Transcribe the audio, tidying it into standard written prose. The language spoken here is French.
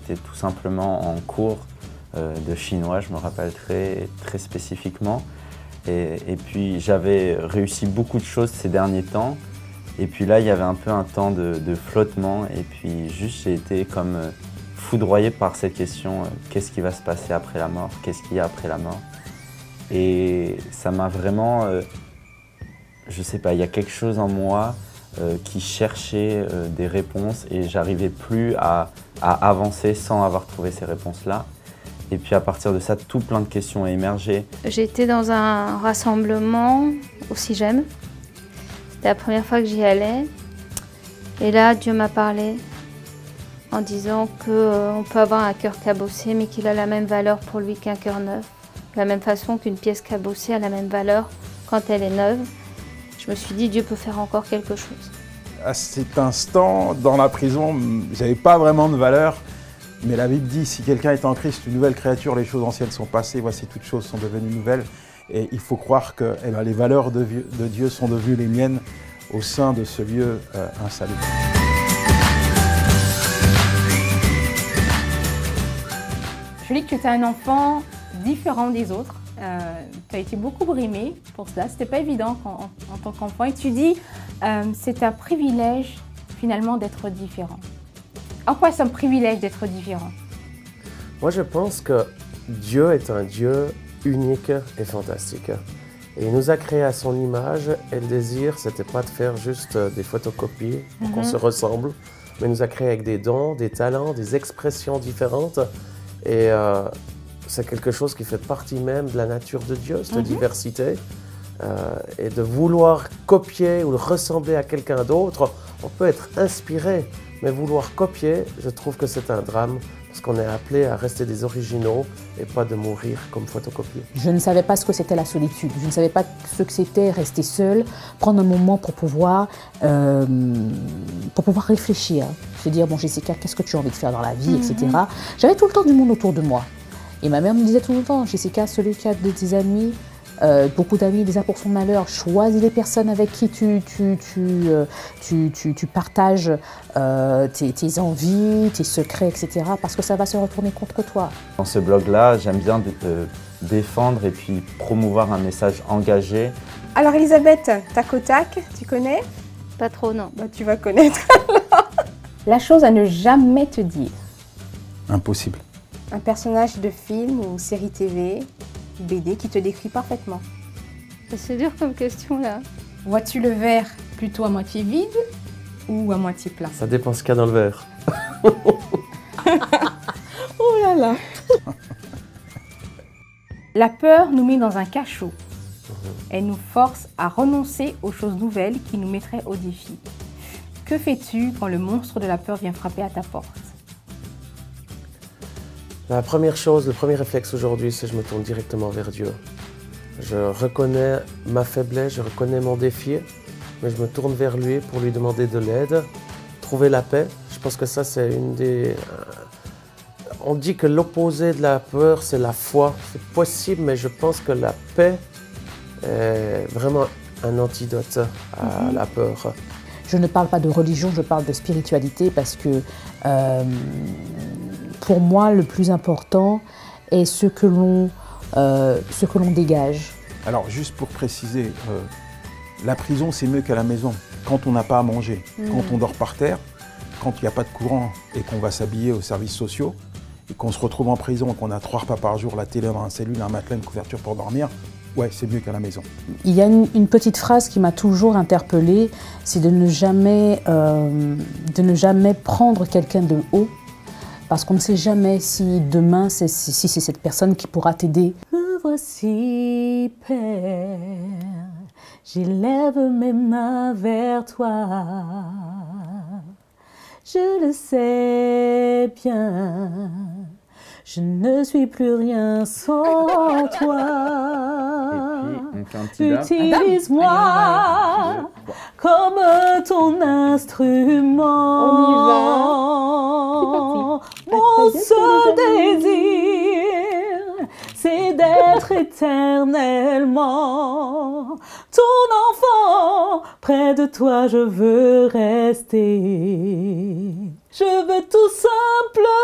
j'étais tout simplement en cours de chinois, je me rappelle très spécifiquement. Et puis j'avais réussi beaucoup de choses ces derniers temps. Et puis là, il y avait un peu un temps de flottement. Et puis juste, j'ai été comme foudroyé par cette question, qu'est-ce qui va se passer après la mort? Qu'est-ce qu'il y a après la mort? Et ça m'a vraiment, je sais pas, il y a quelque chose en moi qui cherchait des réponses et j'arrivais plus à avancer sans avoir trouvé ces réponses-là. Et puis à partir de ça, tout plein de questions ont émergé. J'ai été dans un rassemblement au CIGEM. C'était la première fois que j'y allais. Et là, Dieu m'a parlé en disant qu'on peut avoir un cœur cabossé, mais qu'il a la même valeur pour lui qu'un cœur neuf. De la même façon qu'une pièce cabossée a la même valeur quand elle est neuve. Je me suis dit, Dieu peut faire encore quelque chose. À cet instant, dans la prison, j'avais pas vraiment de valeur. Mais la Bible dit, si quelqu'un est en Christ, une nouvelle créature, les choses anciennes sont passées, voici toutes choses sont devenues nouvelles. Et il faut croire que les valeurs de Dieu sont devenues les miennes au sein de ce lieu insalubre. Je lis que tu es un enfant différent des autres. Tu as été beaucoup brimé pour cela. C'était pas évident en tant qu'enfant. Et tu dis, c'est un privilège finalement d'être différent. En quoi c'est un privilège d'être différent? Moi, je pense que Dieu est un Dieu unique et fantastique. Et il nous a créés à son image et le désir, c'était pas de faire juste des photocopies pour qu'on se ressemble, mais il nous a créés avec des dons, des talents, des expressions différentes. Et c'est quelque chose qui fait partie même de la nature de Dieu, cette diversité. Et de vouloir copier ou ressembler à quelqu'un d'autre, on peut être inspiré. Mais vouloir copier, je trouve que c'est un drame, parce qu'on est appelé à rester des originaux et pas de mourir comme photocopier. Je ne savais pas ce que c'était la solitude, je ne savais pas ce que c'était rester seul, prendre un moment pour pouvoir réfléchir, se dire, bon Jessica, qu'est-ce que tu as envie de faire dans la vie, etc. J'avais tout le temps du monde autour de moi. Et ma mère me disait tout le temps, Jessica, celui qui a des amis, beaucoup d'amis, les a pour son malheur. Choisis les personnes avec qui tu partages tes envies, tes secrets, etc. Parce que ça va se retourner contre toi. Dans ce blog-là, j'aime bien défendre et puis promouvoir un message engagé. Alors Elisabeth, tac au tac, tu connais? Pas trop, non. Bah, tu vas connaître. La chose à ne jamais te dire. Impossible. Un personnage de film ou série TV, BD qui te décrit parfaitement. C'est dur comme question là. Vois-tu le verre plutôt à moitié vide ou à moitié plein? Ça dépend ce qu'il y a dans le verre. Oh là là. La peur nous met dans un cachot. Elle nous force à renoncer aux choses nouvelles qui nous mettraient au défi. Que fais-tu quand le monstre de la peur vient frapper à ta porte? La première chose, le premier réflexe aujourd'hui, c'est que je me tourne directement vers Dieu. Je reconnais ma faiblesse, je reconnais mon défi, mais je me tourne vers lui pour lui demander de l'aide, trouver la paix. Je pense que ça, c'est une des... On dit que l'opposé de la peur, c'est la foi. C'est possible, mais je pense que la paix est vraiment un antidote à la peur. Je ne parle pas de religion, je parle de spiritualité parce que pour moi, le plus important est ce que l'on dégage. Alors, juste pour préciser, la prison, c'est mieux qu'à la maison. Quand on n'a pas à manger, quand on dort par terre, quand il n'y a pas de courant et qu'on va s'habiller aux services sociaux, et qu'on se retrouve en prison et qu'on a 3 repas par jour, la télé dans un cellule, un matelas, une couverture pour dormir, ouais, c'est mieux qu'à la maison. Il y a une petite phrase qui m'a toujours interpellée, c'est de ne jamais prendre quelqu'un de haut, parce qu'on ne sait jamais si demain, si c'est cette personne qui pourra t'aider. Me voici, Père, j'élève mes mains vers toi. Je le sais bien, je ne suis plus rien sans toi. Utilise-moi comme ton instrument. On y va. Mon seul désir, c'est d'être éternellement ton enfant. Près de toi, je veux rester. Je veux tout simplement